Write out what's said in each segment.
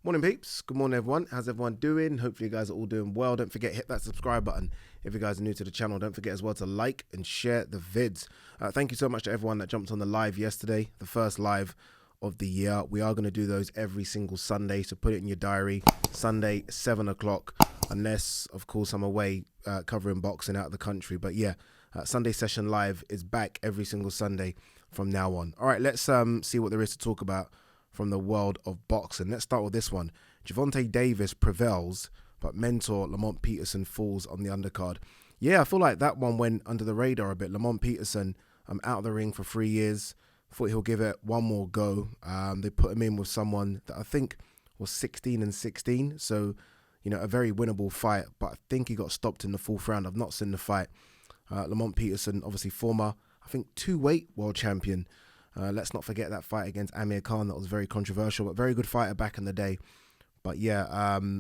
Morning peeps, good morning everyone, how's everyone doing? Hopefully you guys are all doing well. Don't forget, hit that subscribe button if you guys are new to the channel. Don't forget as well to like and share the vids. Thank you so much to everyone that jumped on the live yesterday, the first live of the year. We are going to do those every single Sunday, so put it in your diary. Sunday 7 o'clock, unless of course I'm away covering boxing out of the country. But yeah, Sunday Session Live is back every single Sunday from now on. All right, let's see what there is to talk about from the world of boxing. Let's start with this one. Gervonta Davis prevails, but mentor Lamont Peterson falls on the undercard. Yeah, I feel like that one went under the radar a bit. Lamont Peterson, out of the ring for 3 years. Thought he'll give it one more go. They put him in with someone that I think was 16-16. So, you know, a very winnable fight. But I think he got stopped in the fourth round. I've not seen the fight. Lamont Peterson, obviously former, I think, 2-weight world champion. Let's not forget that fight against Amir Khan. That was very controversial, but very good fighter back in the day. But yeah,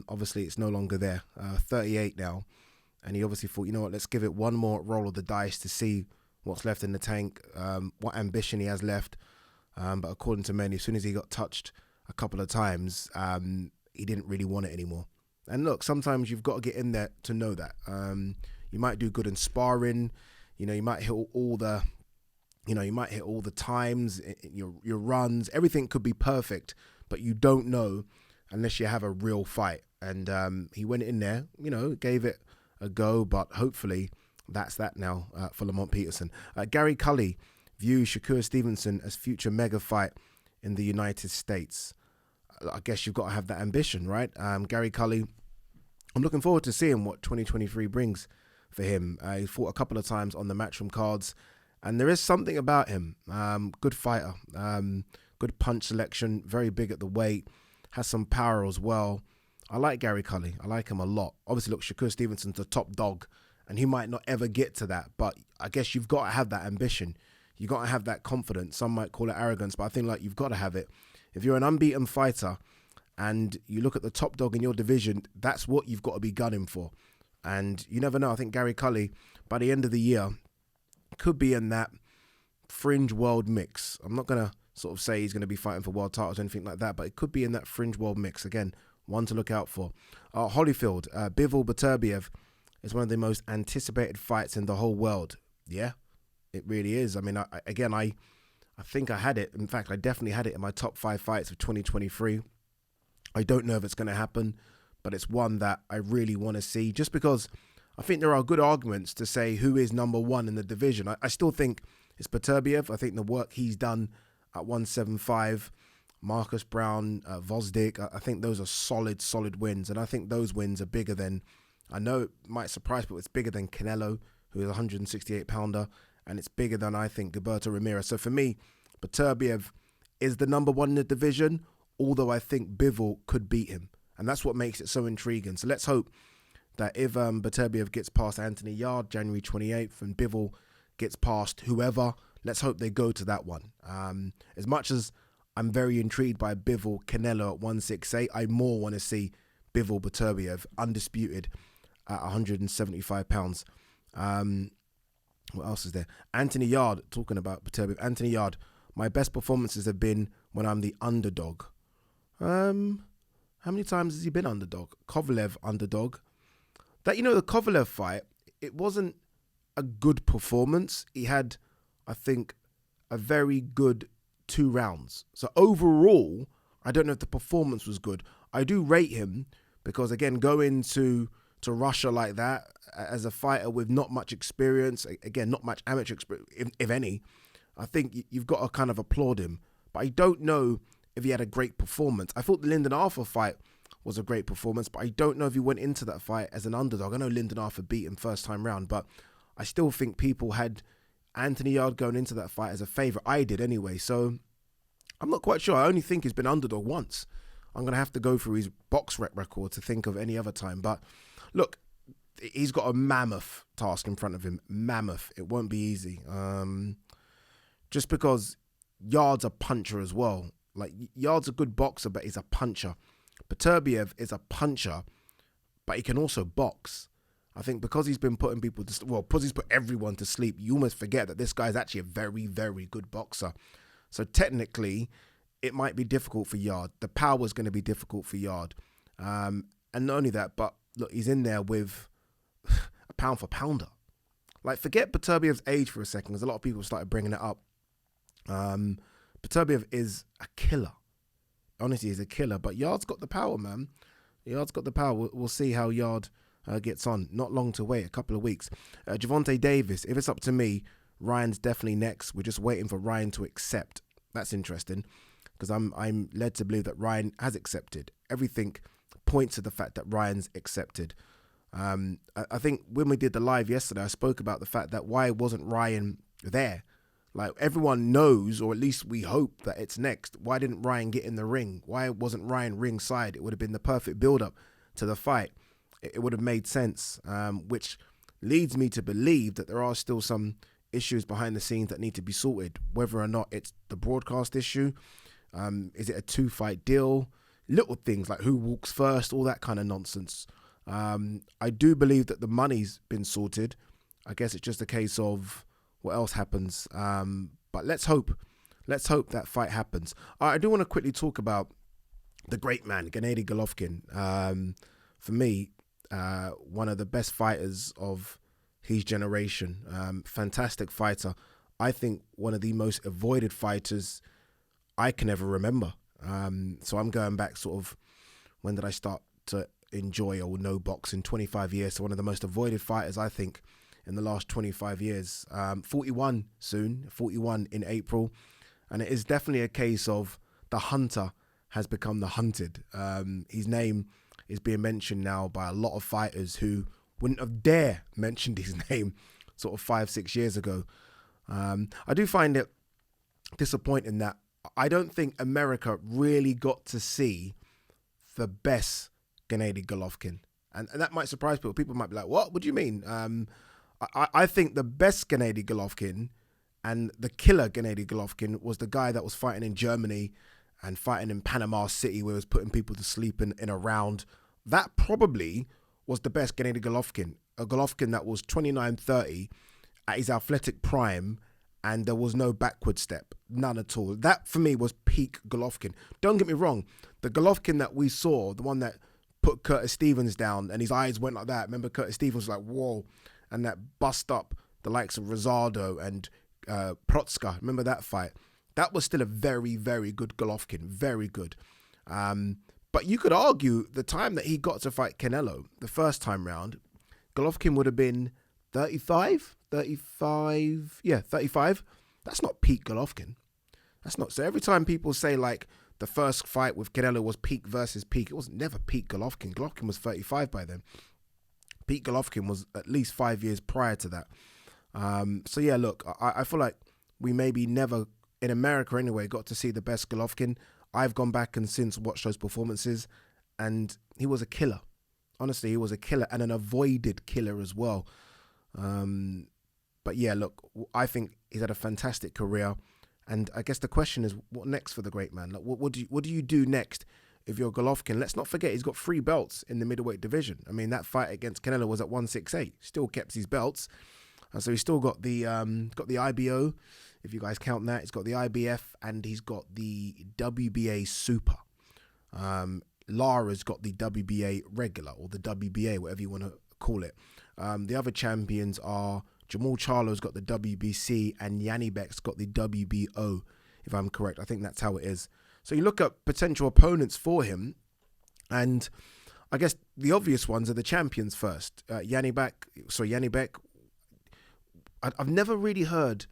obviously it's no longer there. 38 now. And he obviously thought, you know what, let's give it one more roll of the dice to see what's left in the tank, what ambition he has left. But according to many, as soon as he got touched a couple of times, he didn't really want it anymore. And look, sometimes you've got to get in there to know that. You might do good in sparring. You know, you might hit all the... You know, you might hit all the times, your runs, everything could be perfect, but you don't know unless you have a real fight. And he went in there, you know, gave it a go, but hopefully that's that now for Lamont Peterson. Gary Cully views Shakur Stevenson as future mega fight in the United States. I guess you've got to have that ambition, right? Gary Cully, I'm looking forward to seeing what 2023 brings for him. He fought a couple of times on the Matchroom cards. And there is something about him. Good fighter, good punch selection, very big at the weight, has some power as well. I like Gary Cully. I like him a lot. Obviously, look, Shakur Stevenson's the top dog, and he might not ever get to that. But I guess you've got to have that ambition. You've got to have that confidence. Some might call it arrogance, but I think like you've got to have it. If you're an unbeaten fighter and you look at the top dog in your division, that's what you've got to be gunning for. And you never know. I think Gary Cully, by the end of the year, could be in that fringe world mix. I'm not going to sort of say he's going to be fighting for world titles or anything like that, but it could be in that fringe world mix. Again, one to look out for. Holyfield, Bivol Beterbiev is one of the most anticipated fights in the whole world. Yeah, it really is. I mean, I think I had it. In fact, I definitely had it in my top 5 fights of 2023. I don't know if it's going to happen, but it's one that I really want to see just because I think there are good arguments to say who is number one in the division. I still think it's Beterbiev. I think the work he's done at 175, Marcus Brown, Vosdik, I think those are solid wins. And I think those wins are bigger than, I know it might surprise people, it's bigger than CANELO, who is a 168-pounder, and it's bigger than, I think, Gilberto Ramirez. So for me, Beterbiev is the number one in the division, although I think Bivol could beat him. And that's what makes it so intriguing. So let's hope that if Beterbiev gets past Anthony Yarde January 28th and Bivol gets past whoever, let's hope they go to that one. As much as I'm very intrigued by Bivol CANELO at 168, I more want to see Bivol Beterbiev undisputed at 175 pounds. What else is there? Anthony Yarde, talking about Beterbiev. Anthony Yarde, my best performances have been when I'm the underdog. How many times has he been underdog? Kovalev underdog. That, you know, the Kovalev fight, it wasn't a good performance. He had, I think, a very good 2 rounds. So overall, I don't know if the performance was good. I do rate him because, again, going to Russia like that as a fighter with not much experience, again, not much amateur experience, if any, I think you've got to kind of applaud him. But I don't know if he had a great performance. I thought the Lyndon Arthur fight was a great performance, but I don't know if he went into that fight as an underdog. I know Lyndon Arthur beat him first time round, but I still think people had Anthony Yarde going into that fight as a favourite. I did anyway, so I'm not quite sure. I only think he's been underdog once. I'm going to have to go through his box rep record to think of any other time. But look, he's got a mammoth task in front of him. Mammoth. It won't be easy. Just because Yarde's a puncher as well. Like, Yarde's a good boxer, but he's a puncher. Beterbiev is a puncher, but he can also box. I think because he's been putting people to because he's put everyone to sleep, you almost forget that this guy's actually a very, very good boxer. So technically, it might be difficult for Yard. The power's going to be difficult for Yard. And not only that, but look, he's in there with a pound for pounder. Like, forget Beterbiev's age for a second, because a lot of people started bringing it up. Beterbiev is a killer. Honestly, he's a killer. But Yard's got the power, man. Yard's got the power. We'll see how Yard gets on. Not long to wait, a couple of weeks. Gervonta Davis, if it's up to me, Ryan's definitely next. We're just waiting for Ryan to accept. That's interesting, because I'm led to believe that Ryan has accepted. Everything points to the fact that Ryan's accepted. I think when we did the live yesterday, I spoke about the fact that why wasn't Ryan there? Like, everyone knows, or at least we hope, that it's next. Why didn't Ryan get in the ring? Why wasn't Ryan ringside? It would have been the perfect build-up to the fight. It would have made sense, which leads me to believe that there are still some issues behind the scenes that need to be sorted, whether or not it's the broadcast issue. Is it a 2-fight deal? Little things like who walks first, all that kind of nonsense. I do believe that the money's been sorted. I guess it's just a case of what else happens. But let's hope that fight happens. I do want to quickly talk about the great man, Gennady Golovkin. For me, one of the best fighters of his generation. Fantastic fighter. I think one of the most avoided fighters I can ever remember. So I'm going back sort of, when did I start to enjoy or know boxing? 25 years. So one of the most avoided fighters, I think, in the last 25 years. 41 soon, 41 in April. And it is definitely a case of the hunter has become the hunted. His name is being mentioned now by a lot of fighters who wouldn't have dare mentioned his name sort of 5-6 years ago. I do find it disappointing that I don't think America really got to see the best Gennady Golovkin. And that might surprise people. People might be like, what do you mean? I think the best Gennady Golovkin and the killer Gennady Golovkin was the guy that was fighting in Germany and fighting in Panama City, where he was putting people to sleep in a round. That probably was the best Gennady Golovkin. A Golovkin that was 29-30 at his athletic prime, and there was no backward step. None at all. That, for me, was peak Golovkin. Don't get me wrong. The Golovkin that we saw, the one that put Curtis Stevens down and his eyes went like that. Remember, Curtis Stevens was like, whoa. And that bust up the likes of Rosado and Protzka. Remember that fight? That was still a very, very good Golovkin. Very good. But you could argue the time that he got to fight Canelo, the first time round, Golovkin would have been 35? 35? Yeah, 35. That's not peak Golovkin. That's not. So every time people say, like, the first fight with Canelo was peak versus peak, it was never peak Golovkin. Golovkin was 35 by then. Peak Golovkin was at least 5 years prior to that. So yeah, look, I feel like we maybe never, in America anyway, got to see the best Golovkin. I've gone back and since watched those performances, and he was a killer. Honestly, he was a killer, and an avoided killer as well. But yeah, look, I think he's had a fantastic career, and I guess the question is, what next for the great man? Like, what do you do next if you're Golovkin? Let's not forget he's got 3 belts in the middleweight division. I mean, that fight against Canelo was at 168. Still kept his belts, so he's still got the IBO, if you guys count that. He's got the IBF, and he's got the WBA Super. Lara's got the WBA Regular, or the WBA, whatever you want to call it. The other champions are Jamal Charlo's got the WBC, and Janibek's got the WBO, if I'm correct. I think that's how it is. So you look at potential opponents for him, and I guess the obvious ones are the champions first. Janibek. I've never really heard,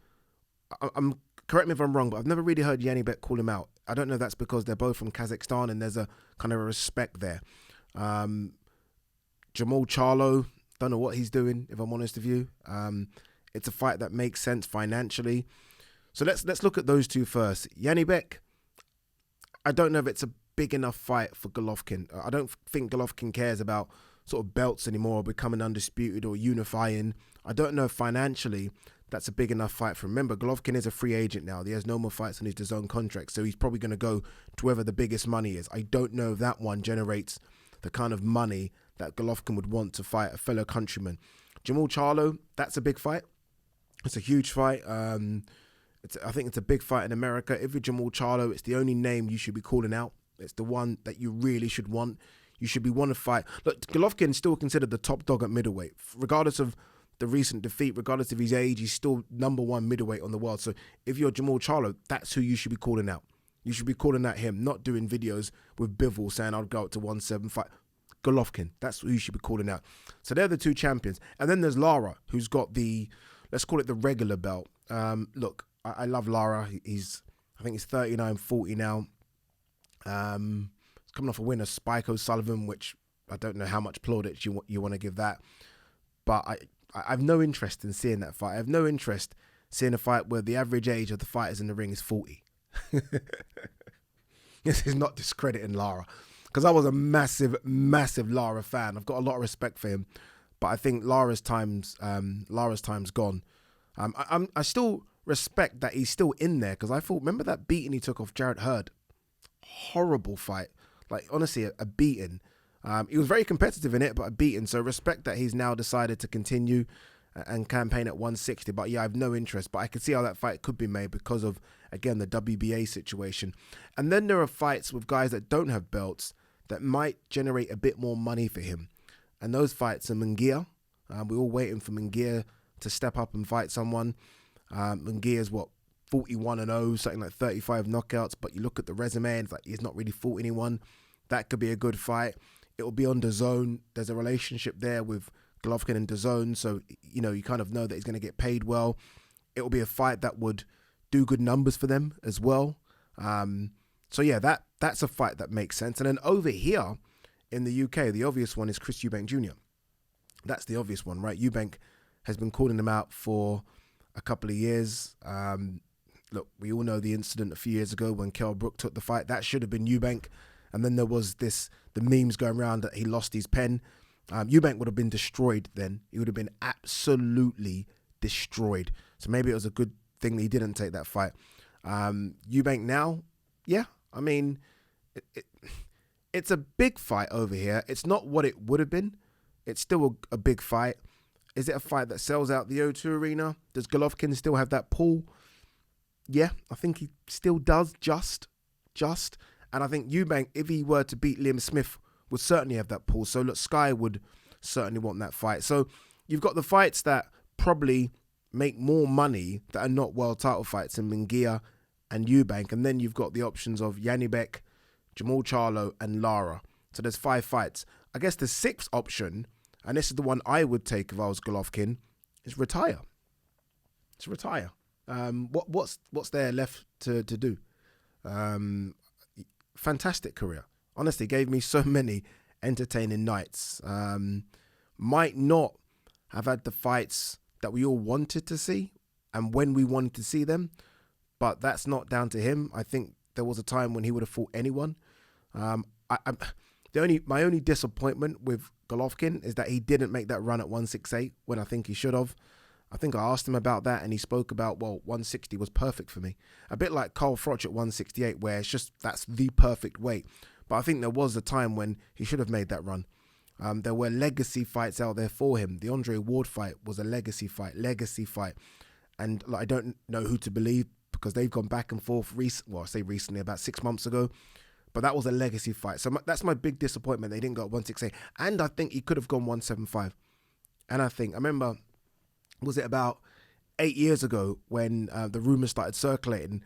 correct me if I'm wrong, but I've never really heard Janibek call him out. I don't know if that's because they're both from Kazakhstan and there's a kind of a respect there. Jamal Charlo, don't know what he's doing, if I'm honest with you. It's a fight that makes sense financially. So let's look at those two first. Janibek, I don't know if it's a big enough fight for Golovkin. I don't think Golovkin cares about sort of belts anymore, or becoming undisputed or unifying. I don't know if financially that's a big enough fight for him. Remember, Golovkin is a free agent now. He has no more fights on his DAZN contract, so he's probably going to go to wherever the biggest money is. I don't know if that one generates the kind of money that Golovkin would want to fight a fellow countryman. Jamal Charlo, that's a big fight. It's a huge fight. I think it's a big fight in America. If you're Jamal Charlo, it's the only name you should be calling out. It's the one that you really should want. You should be wanting to fight. Look, Golovkin's still considered the top dog at middleweight. Regardless of the recent defeat, regardless of his age, he's still #1 middleweight on the world. So if you're Jamal Charlo, that's who you should be calling out. You should be calling out him, not doing videos with Bivol saying I'll go up to 175. Golovkin, that's who you should be calling out. So they're the two champions. And then there's Lara, who's got the, let's call it the regular belt. Look, I love Lara. I think he's 39-40 now. He's coming off a win of Spike O'Sullivan, which I don't know how much plaudits you want to give that. But I have no interest in seeing that fight. I have no interest seeing a fight where the average age of the fighters in the ring is 40. This is not discrediting Lara, because I was a massive Lara fan. I've got a lot of respect for him, but I think Lara's time's gone. I still respect that he's still in there, because I thought, remember that beating he took off Jarrett Hurd? Horrible fight. Like, honestly, a beating. He was very competitive in it, but a beating. So respect that he's now decided to continue and campaign at 160. But yeah, I have no interest. But I can see how that fight could be made because of, again, the WBA situation. And then there are fights with guys that don't have belts that might generate a bit more money for him. And those fights are Munguia. We're all waiting for Munguia to step up and fight someone. Munguia's 41-0, something like 35 knockouts. But you look at the resume and it's like he's not really fought anyone. That could be a good fight. It will be on DAZN. There's a relationship there with Golovkin and DAZN, so you kind of know that he's going to get paid well. It will be a fight that would do good numbers for them as well. So yeah, that's a fight that makes sense. And then over here in the UK, the obvious one is Chris Eubank Jr. That's the obvious one, right? Eubank has been calling him out for a couple of years. Look, we all know the incident a few years ago when Kell Brook took the fight. That should have been Eubank. And then there was the memes going around that he lost his pen. Eubank would have been destroyed then. He would have been absolutely destroyed. So maybe it was a good thing that he didn't take that fight. Eubank now, yeah, I mean, it's a big fight over here. It's not what it would have been. It's still a big fight. Is it a fight that sells out the O2 Arena? Does Golovkin still have that pull? Yeah, I think he still does, just. And I think Eubank, if he were to beat Liam Smith, would certainly have that pull. So look, Sky would certainly want that fight. So you've got the fights that probably make more money that are not world title fights in Munguia and Eubank. And then you've got the options of Janibek, Jamal Charlo and Lara. So there's 5 fights. I guess the 6th option, and this is the one I would take if I was Golovkin, is retire. It's retire. What's there left to do? Fantastic career. Honestly, gave me so many entertaining nights. Might not have had the fights that we all wanted to see and when we wanted to see them, but that's not down to him. I think there was a time when he would have fought anyone. My only disappointment with Golovkin is that he didn't make that run at 168 when I think he should have. I think I asked him about that and he spoke about, 160 was perfect for me. A bit like Carl Froch at 168, where it's just, that's the perfect weight. But I think there was a time when he should have made that run. There were legacy fights out there for him. The Andre Ward fight was a legacy fight. And I don't know who to believe because they've gone back and forth, recently, about 6 months ago. But that was a legacy fight. So that's my big disappointment. They didn't go at 168. And I think he could have gone 175. And I remember, was it about 8 years ago when the rumors started circulating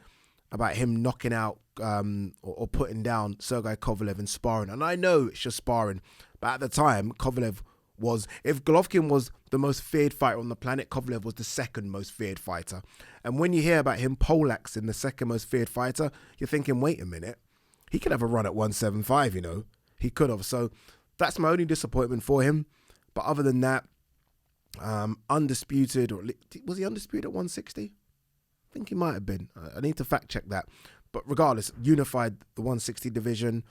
about him knocking out or putting down Sergey Kovalev in sparring. And I know it's just sparring, but at the time, Kovalev was, if Golovkin was the most feared fighter on the planet, Kovalev was the second most feared fighter. And when you hear about him poleaxing the second most feared fighter, you're thinking, wait a minute, he could have a run at 175, He could have. So that's my only disappointment for him. But other than that, undisputed, or was he undisputed at 160? I think he might have been. I need to fact check that. But regardless, unified the 160 division,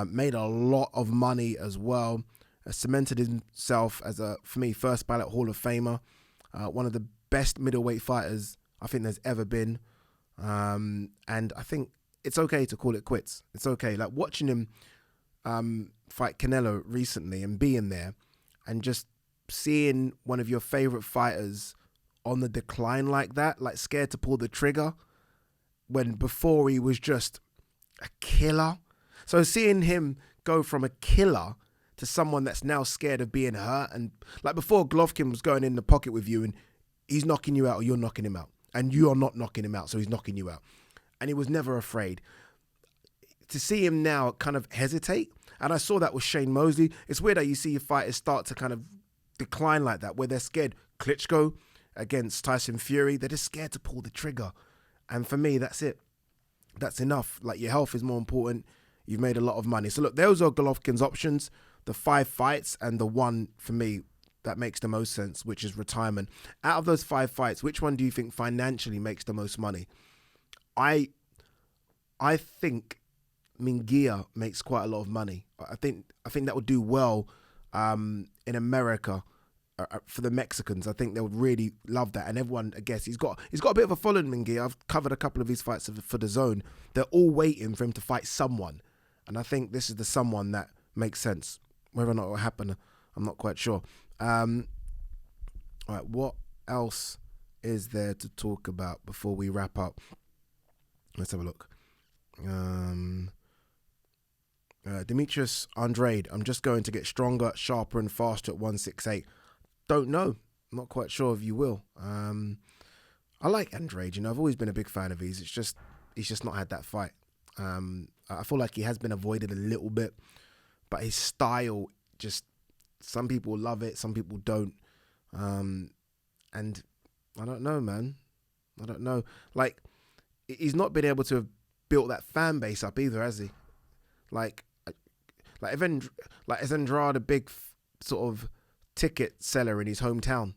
made a lot of money as well, cemented himself as for me, first ballot Hall of Famer, one of the best middleweight fighters I think there's ever been. And I think it's okay to call it quits. It's okay. Like watching him fight Canelo recently and being there and just seeing one of your favorite fighters on the decline like that, like scared to pull the trigger, when before he was just a killer. So seeing him go from a killer to someone that's now scared of being hurt, and like before, Golovkin was going in the pocket with you and he's knocking you out or you're knocking him out, and you are not knocking him out, so he's knocking you out, and he was never afraid. To see him now kind of hesitate, and I saw that with Shane Mosley. It's weird that you see fighters start to kind of decline like that, where they're scared. Klitschko against Tyson Fury, they're just scared to pull the trigger. And for me, that's it. That's enough. Like, your health is more important. You've made a lot of money. So look, those are Golovkin's options, the 5 fights and the one for me that makes the most sense, which is retirement. Out of those 5 fights, which one do you think financially makes the most money? I think Munguia makes quite a lot of money. I think that would do well in America. For the Mexicans, I think they would really love that, and everyone, I guess, he's got a bit of a following. Munguia, I've covered a couple of his fights for the Zone. They're all waiting for him to fight someone, and I think this is the someone that makes sense. Whether or not it will happen, I'm not quite sure. All right, what else is there to talk about before we wrap up? Let's have a look. Demetrius Andrade, I'm just going to get stronger, sharper, and faster at 168. Don't know. I'm not quite sure if you will. I like Andrade. I've always been a big fan of his. It's just he's just not had that fight. I feel like he has been avoided a little bit, but his style, just some people love it, some people don't. And I don't know, man. I don't know. Like, he's not been able to have built that fan base up either, has he? Is Andrade a big sort of ticket seller in his hometown?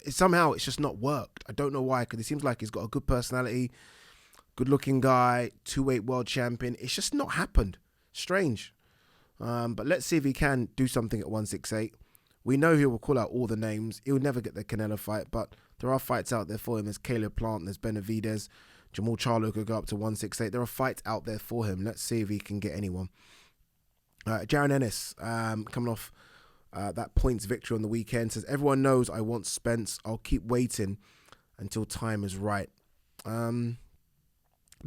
Somehow it's just not worked. I don't know why, because it seems like he's got a good personality, good looking guy, 2-weight world champion. It's just not happened. Strange. But let's see if he can do something at 168. We know he will call out all the names. He'll never get the Canelo fight, but there are fights out there for him. There's Caleb Plant, there's Benavidez, Jamal Charlo could go up to 168. There are fights out there for him. Let's see if he can get anyone. Jaron Ennis, coming off that points victory on the weekend, says, everyone knows I want Spence. I'll keep waiting until time is right. There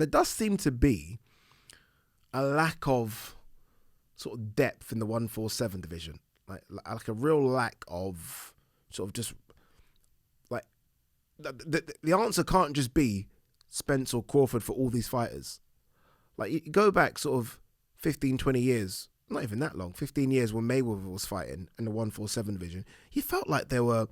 does seem to be a lack of sort of depth in the 147 division. Like a real lack of sort of just like the answer can't just be Spence or Crawford for all these fighters. Like, you go back sort of 15, 20 years, not even that long, 15 years when Mayweather was fighting in the 147 division, you felt like there were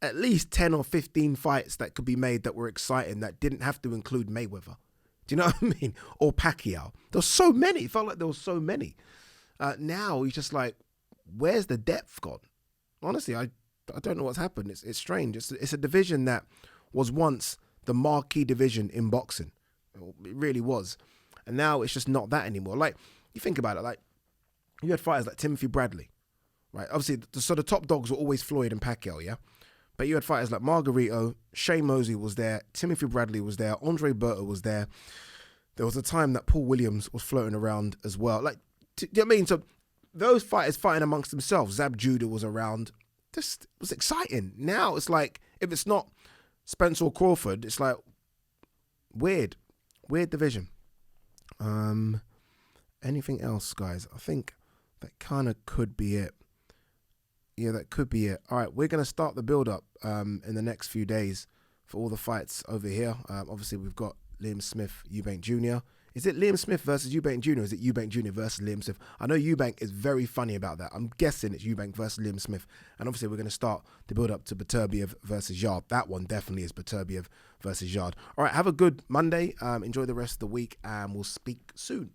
at least 10 or 15 fights that could be made that were exciting that didn't have to include Mayweather. Do you know what I mean? Or Pacquiao. There were so many. It felt like there were so many. Now you're just like, where's the depth gone? Honestly, I don't know what's happened. It's strange. It's a division that was once the marquee division in boxing. It really was. And now it's just not that anymore. Like, you think about it, like, you had fighters like Timothy Bradley, right? Obviously, so the top dogs were always Floyd and Pacquiao, yeah? But you had fighters like Margarito, Shane Mosley was there, Timothy Bradley was there, Andre Berto was there. There was a time that Paul Williams was floating around as well. Like, do you know what I mean? So those fighters fighting amongst themselves, Zab Judah was around. Just, it was exciting. Now it's like, if it's not Spence or Crawford, it's like weird division. Anything else, guys? I think that kind of could be it. Yeah, that could be it. All right, we're going to start the build-up in the next few days for all the fights over here. Obviously, we've got Liam Smith, Eubank Jr. Is it Liam Smith versus Eubank Jr. or is it Eubank Jr. versus Liam Smith? I know Eubank is very funny about that. I'm guessing it's Eubank versus Liam Smith. And obviously, we're going to start the build-up to Beterbiev versus Yard. That one definitely is Beterbiev versus Yard. All right, have a good Monday. Enjoy the rest of the week, and we'll speak soon.